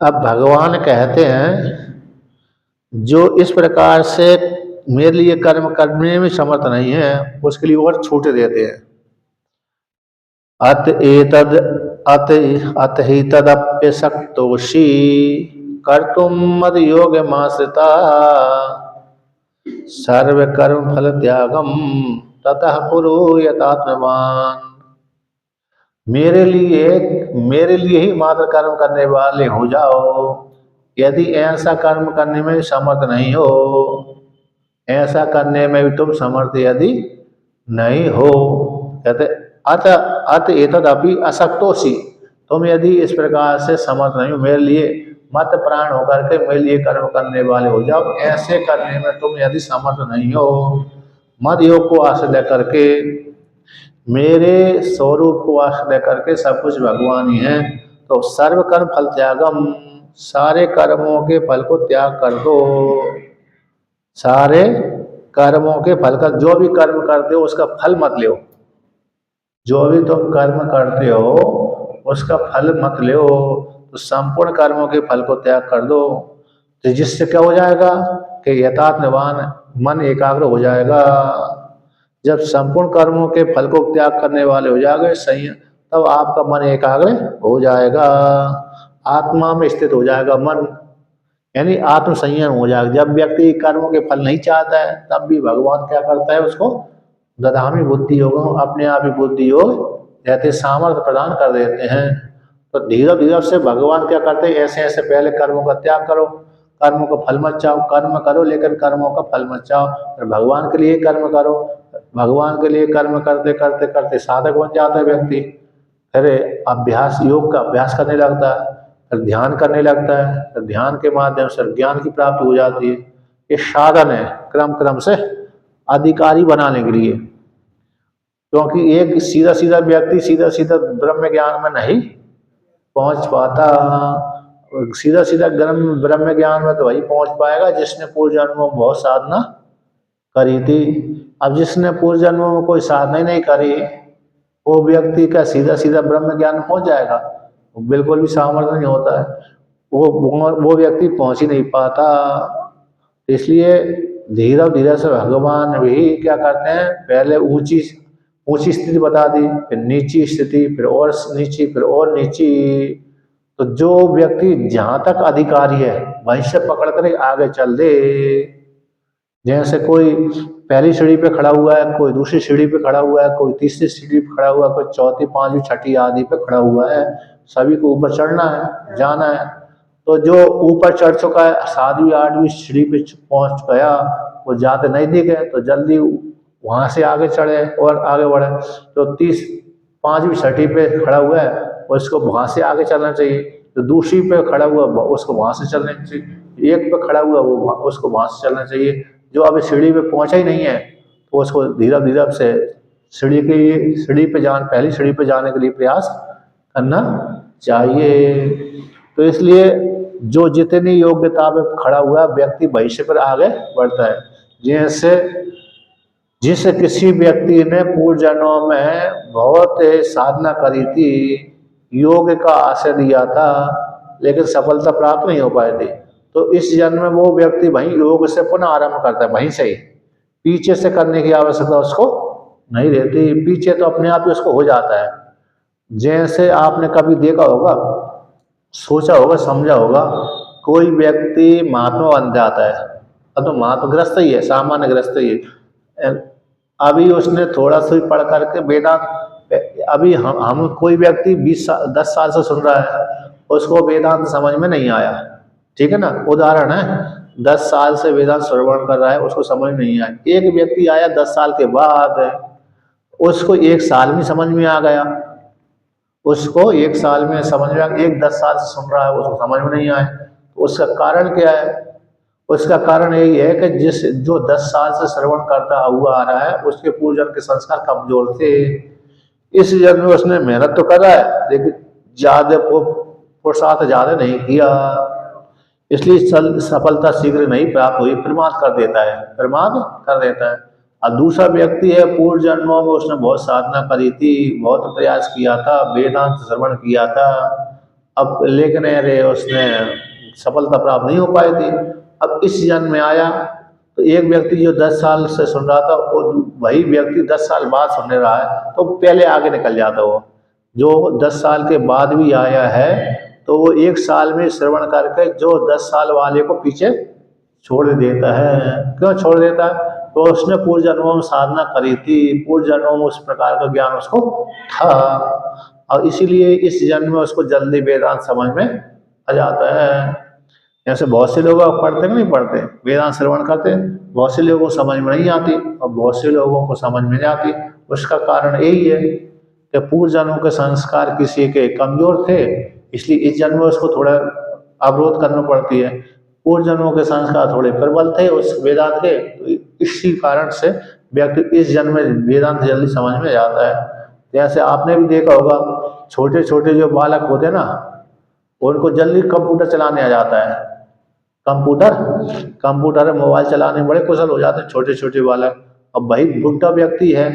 अब भगवान कहते हैं जो इस प्रकार से मेरे लिए कर्म करने में समर्थ नहीं है उसके लिए और छूट देते हैं। अत ही तदप्य शक्तोषी कर्तुम मद योग माश्रिता सर्व कर्म फल त्यागम ततः कुरु यतात्मवान। मेरे लिए ही मात्र कर्म करने वाले हो जाओ। यदि ऐसा कर्म करने में समर्थ नहीं हो, ऐसा करने में भी तुम समर्थ यदि नहीं हो, कहते अत एतदपि असक्तोषि, तुम यदि इस प्रकार से समर्थ नहीं हो, मेरे लिए मत प्राण होकर के मेरे लिए कर्म करने वाले हो जाओ। ऐसे करने में तुम यदि समर्थ नहीं हो, मद योग को आश्रय करके, मेरे स्वरूप को आश्रय करके, सब कुछ भगवान ही है, तो सर्व कर्म फल त्यागम, सारे कर्मों के फल को त्याग कर दो। सारे कर्मों के फल का, जो भी कर्म करते हो उसका फल मत लो, जो भी तुम कर्म करते हो उसका फल मत लो, तो संपूर्ण कर्मों के फल को त्याग कर दो। तो जिससे क्या हो जाएगा कि यथार्थवान, मन एकाग्र हो जाएगा। जब संपूर्ण कर्मों के फल को त्याग करने वाले हो जाएंगे सही, तब आपका मन एकाग्र हो जाएगा, आत्मा में स्थित हो जाएगा मन, यानी आत्म संयम हो जाएगा। जब व्यक्ति कर्मों के फल नहीं चाहता है तब भी भगवान क्या करता है, उसको ददामि बुद्धि योग, अपने आप ही बुद्धि योग जैसे सामर्थ्य प्रदान कर देते हैं। तो धीरे धीरे से भगवान क्या करते हैं, ऐसे ऐसे पहले कर्मों का त्याग करो, कर्मों का फल मत चाहो, कर्म करो लेकिन कर्मों का फल मत चाहो, फिर भगवान के लिए कर्म करो। भगवान के लिए कर्म करते करते करते साधक बन जाता है व्यक्ति, फिर अभ्यास, योग का अभ्यास करने लगता है, फिर ध्यान करने लगता है, फिर ध्यान के माध्यम से ज्ञान की प्राप्ति हो जाती है। ये साधन है क्रम क्रम से अधिकारी बनाने के लिए, क्योंकि एक सीधा सीधा व्यक्ति सीधा सीधा ब्रह्म ज्ञान में नहीं पहुंच पाता। सीधा सीधा ब्रह्म ज्ञान में तो वही पहुंच पाएगा जिसने पूर्व जन्मों में बहुत साधना करी थी। अब जिसने पूर्व जन्मों में कोई साधना ही नहीं करी, वो व्यक्ति का सीधा सीधा ब्रह्म ज्ञान पहुंच जाएगा, बिल्कुल भी सामर्थ्य नहीं होता है, वो व्यक्ति पहुंच ही नहीं पाता। इसलिए धीरे धीरे से भगवान भी क्या करते हैं, पहले ऊंची स्थिति बता दी, फिर नीची स्थिति, फिर और नीची, फिर और नीची। तो जो व्यक्ति जहां तक अधिकारी है वहीं से पकड़ कर आगे चल दे। जैसे कोई पहली सीढ़ी पे खड़ा हुआ है, कोई दूसरी सीढ़ी पे खड़ा हुआ है, कोई तीसरी सीढ़ी पे खड़ा हुआ है, कोई चौथी पांचवी छठी आदि पे खड़ा हुआ है, सभी को ऊपर चढ़ना है, जाना है। तो जो ऊपर चढ़ चुका है, 7वीं 8वीं सीढ़ी पे पहुंच गया, वो जाते नहीं दिखे तो जल्दी वहां से आगे चढ़े और आगे बढ़े। तो 5वीं छठी पे खड़ा हुआ है उसको वहां से आगे चलना चाहिए, तो दूसरी पे खड़ा हुआ उसको वहां से चलना चाहिए, एक पे खड़ा हुआ वो उसको वहां से चलना चाहिए। जो अभी सीढ़ी पे पहुंचा ही नहीं है तो उसको धीरे धीरे से पहली सीढ़ी पे जाने के लिए प्रयास करना चाहिए। तो इसलिए जो जितनी योग्यता पे खड़ा हुआ व्यक्ति भविष्य पर आगे बढ़ता है। जैसे जिस किसी व्यक्ति ने पूर्व जन्मों में बहुत साधना करी थी, योग का आश्रय दिया था, लेकिन सफलता प्राप्त नहीं हो पाई थी, तो इस जन्म में वो व्यक्ति वहीं योग से पुनः आरंभ करता है, वहीं से ही, पीछे से करने की आवश्यकता उसको नहीं रहती, पीछे तो अपने आप ही उसको हो जाता है। जैसे आपने कभी देखा होगा, सोचा होगा, समझा होगा, कोई व्यक्ति महात्मा बन जाता है, अब तो महात्मा ग्रस्त ही है, सामान्य ग्रस्त ही है, अभी उसने थोड़ा सा पढ़ करके वेदांत, अभी हम कोई व्यक्ति 10 साल से सुन रहा है, उसको वेदांत समझ में नहीं आया, ठीक है ना, उदाहरण है, 10 साल से वेदांत श्रवण कर रहा है, उसको समझ नहीं आया। एक व्यक्ति आया 10 साल के बाद, उसको 1 साल में समझ में आ गया, उसको 1 साल में समझ में एक 10 साल से सुन रहा है उसको समझ में नहीं आए, तो उसका कारण क्या है? उसका कारण यही है कि जो 10 साल से श्रवण करता हुआ आ रहा है उसके पूर्वजन्म के संस्कार कमजोर थे। इस जन्म में उसने मेहनत तो करा है लेकिन ज्यादा पुरुषार्थ ज्यादा नहीं किया, इसलिए सफलता शीघ्र नहीं प्राप्त हुई, प्रमाद कर देता है, प्रमाद कर देता है। और दूसरा व्यक्ति है पूर्व जन्मों में उसने बहुत साधना करी थी, बहुत प्रयास किया था, वेदांत श्रवण किया था, अब लेकिन अरे उसने सफलता प्राप्त नहीं हो पाई थी। अब इस जन्म में आया तो एक व्यक्ति जो 10 साल से सुन रहा था वो वही व्यक्ति 10 साल बाद सुनने रहा है तो पहले आगे निकल जाता। वो जो 10 साल के बाद भी आया है तो वो 1 साल में श्रवण करके जो 10 साल वाले को पीछे छोड़ देता है। क्यों छोड़ देता है? तो उसने पूर्व जन्मों में साधना करी थी, पूर्व जन्मों में उस प्रकार का ज्ञान उसको था और इसीलिए इस जन्म में उसको जल्दी वेदांत समझ में आ जाता है। जैसे बहुत से लोग पढ़ते नहीं पढ़ते, वेदांत श्रवण करते, बहुत से लोगों को समझ में नहीं आती और बहुत से लोगों को समझ में आती। उसका कारण यही है कि पूर्व जन्मों के संस्कार किसी के कमजोर थे, इसलिए इस जन्म में उसको थोड़ा अवरोध करना पड़ती है। पूर्व जन्मों के संस्कार थोड़े प्रबल थे उस वेदांत के, तो इसी कारण से व्यक्ति इस जन्म में वेदांत जल्दी समझ में जाता है। जैसे आपने भी देखा होगा छोटे छोटे जो बालक होते हैं ना उनको जल्दी कंप्यूटर चलाने आ जाता है, कंप्यूटर मोबाइल चलाने में बड़े कुशल हो जाते हैं छोटे छोटे बालक। अब भाई बुढ़ा व्यक्ति है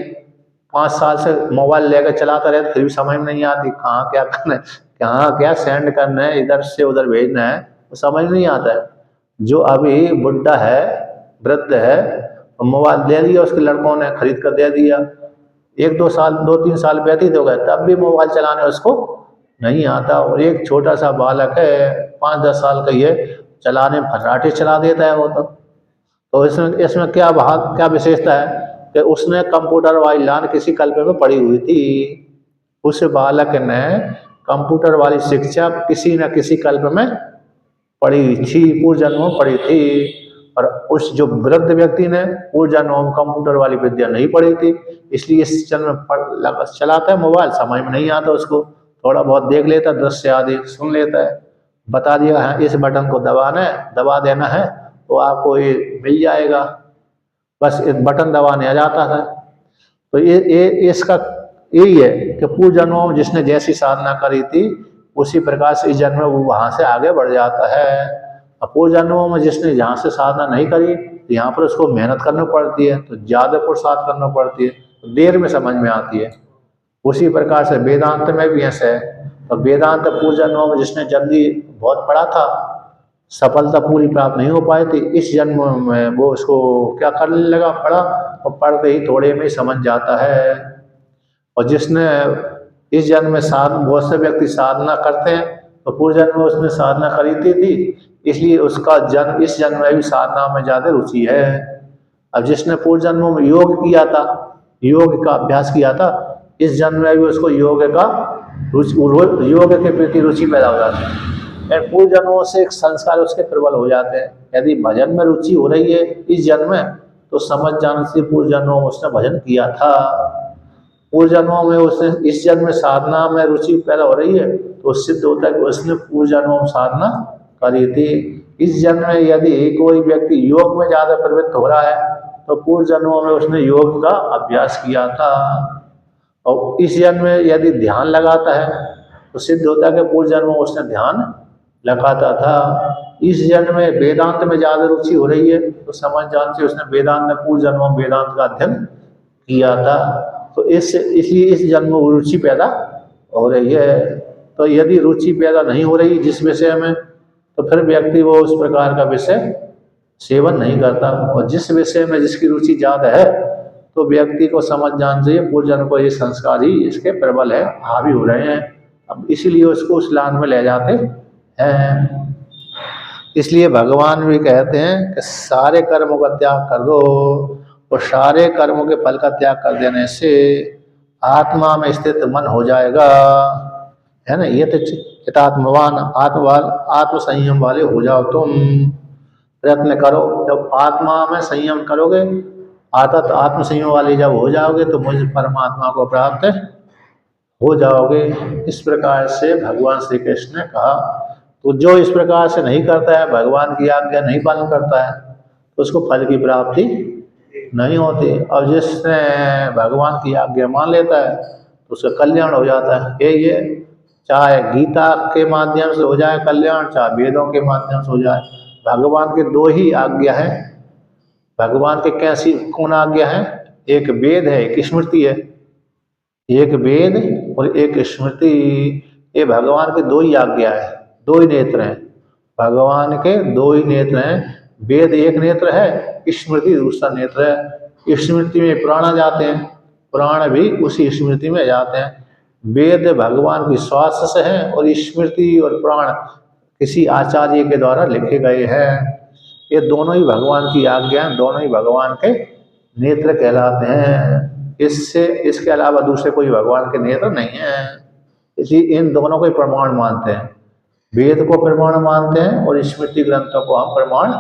5 साल से मोबाइल लेकर चलाता रहता फिर भी समझ में नहीं आती कहाँ क्या करना है, कहाँ क्या सेंड करना है, इधर से उधर भेजना है, वो समझ नहीं आता है। जो अभी बुढ़ा है, वृद्ध है, मोबाइल दे दिया उसके लड़कों ने खरीद कर दे दिया, 1-2 साल 2-3 साल व्यतीत हो गए तब भी मोबाइल चलाने उसको नहीं आता। और एक छोटा सा बालक है 5-10 साल का ही है, चलाने फर्राटे चला देता है वो तो इसमें इसमें क्या विशेषता है कि उसने कंप्यूटर वाली लाइन किसी कल्प में पढ़ी हुई थी। उस बालक ने कंप्यूटर वाली शिक्षा किसी न किसी कल्प में पढ़ी थी, पूर्व जन्मों में पढ़ी थी। और उस जो वृद्ध व्यक्ति ने पूर्व जन्मों में कंप्यूटर वाली विद्या नहीं पढ़ी थी, इसलिए इस जन्म में चलाता है मोबाइल, समझ में नहीं आता उसको, थोड़ा बहुत देख लेता, दृश्य आदि सुन लेता है, बता दिया है इस बटन को दबाना है, दबा देना है तो आपको ये मिल जाएगा, बस एक बटन दबाने आ जाता है। तो ये इसका यही है कि पूर्व जन्मों में जिसने जैसी साधना करी थी उसी प्रकार से इस जन्म में वो वहां से आगे बढ़ जाता है। और पूर्व जन्मों में जिसने जहाँ से साधना नहीं करी तो यहाँ पर उसको मेहनत करनी पड़ती है, तो ज्यादा पुरुषार्थ करना पड़ती है, तो देर में समझ में आती है। उसी प्रकार से वेदांत में भी ऐसा है, तो वेदांत पूर्व जन्मों में जिसने जल्दी बहुत पढ़ा था सफलता पूरी प्राप्त नहीं हो पाई थी, इस जन्म में वो उसको क्या करने लगा, पढ़ा और पढ़ते ही थोड़े में समझ जाता है। और जिसने इस जन्म में बहुत से व्यक्ति साधना करते हैं तो पूर्व जन्म में उसने साधना खरीदी थी, इसलिए उसका जन्म इस जन्म में भी साधना में ज्यादा रुचि है। अब जिसने पूर्व जन्मों में योग किया था, योग का अभ्यास किया था, इस जन्म में भी उसको योग के प्रति रुचि पैदा हो जाती है। पूर्व जन्मों से एक संस्कार उसके प्रबल हो जाते हैं। यदि भजन में रुचि हो रही है इस जन्म में तो समझ जाने से पूर्व जन्मों में उसने भजन किया था। पूर्व जन्मों में उसने इस जन्म में साधना में रुचि पैदा हो रही है तो सिद्ध होता है कि उसने पूर्व जन्मों में साधना करी थी। इस जन्म में यदि कोई व्यक्ति योग में ज्यादा प्रवृत्त हो रहा है तो पूर्व जन्मों में उसने योग का अभ्यास किया था। और इस जन्म में यदि ध्यान लगाता है तो सिद्ध होता है कि पूर्व जन्म में उसने ध्यान लगाता था। इस जन्म में वेदांत में ज्यादा रुचि हो रही है तो समझ जान से उसने वेदांत में पूर्व जन्मों में वेदांत का अध्ययन किया था, तो इसलिए इस जन्म में रुचि पैदा हो रही है। तो यदि रुचि पैदा नहीं हो रही जिस विषय में तो फिर व्यक्ति वो उस प्रकार का विषय सेवन नहीं करता। और जिस विषय में जिसकी रुचि ज्यादा है तो व्यक्ति को समझ जान चाहिए पूर्व जन्म को ये संस्कार ही इसके प्रबल है, हावी हो रहे हैं, अब इसीलिए उसको उस लाइन में ले जाते हैं। इसलिए भगवान भी कहते हैं कि सारे कर्मों का त्याग कर दो, और सारे कर्मों के फल का त्याग कर देने से आत्मा में स्थित मन हो जाएगा, है ना। ये तो चितात्मवान आत्म संयम वाले हो जाओ तुम, प्रयत्न करो। जब आत्मा में संयम करोगे, आत्म संयम वाले जब हो जाओगे तो मुझ परमात्मा को प्राप्त हो जाओगे। इस प्रकार से भगवान श्री कृष्ण ने कहा। तो जो इस प्रकार से नहीं करता है, भगवान की आज्ञा नहीं पालन करता है, तो उसको फल की प्राप्ति नहीं होती। और जिसने भगवान की आज्ञा मान लेता है तो उसका कल्याण हो जाता है। यही है, चाहे गीता के माध्यम से हो जाए कल्याण, चाहे वेदों के माध्यम से हो जाए। भगवान के दो ही आज्ञा है। भगवान के कैसी कौन आज्ञा है? एक वेद है, एक स्मृति है। एक वेद और एक स्मृति, ये भगवान के दो ही आज्ञा है, दो ही नेत्र हैं। भगवान के दो ही नेत्र हैं। वेद एक नेत्र है, स्मृति दूसरा नेत्र है। स्मृति में प्राण आ जाते हैं, प्राण भी उसी स्मृति में जाते हैं। वेद भगवान की श्वास से है और स्मृति और प्राण किसी आचार्य के द्वारा लिखे गए हैं। ये दोनों ही भगवान की आज्ञा, दोनों ही भगवान के नेत्र कहलाते हैं। इससे इसके अलावा दूसरे कोई भगवान के नेत्र नहीं है। इसलिए इन दोनों को प्रमाण मानते हैं। वेद को प्रमाण मानते हैं और स्मृति ग्रंथों को हम प्रमाण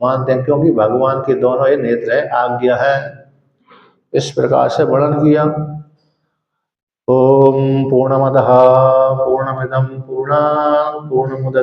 मानते हैं, क्योंकि भगवान के दोनों ही नेत्र है, आज्ञा है। इस प्रकार से वर्णन किया। ओम पूर्णमदः पूर्णमिदं पूर्णात् पूर्णमुदच्यते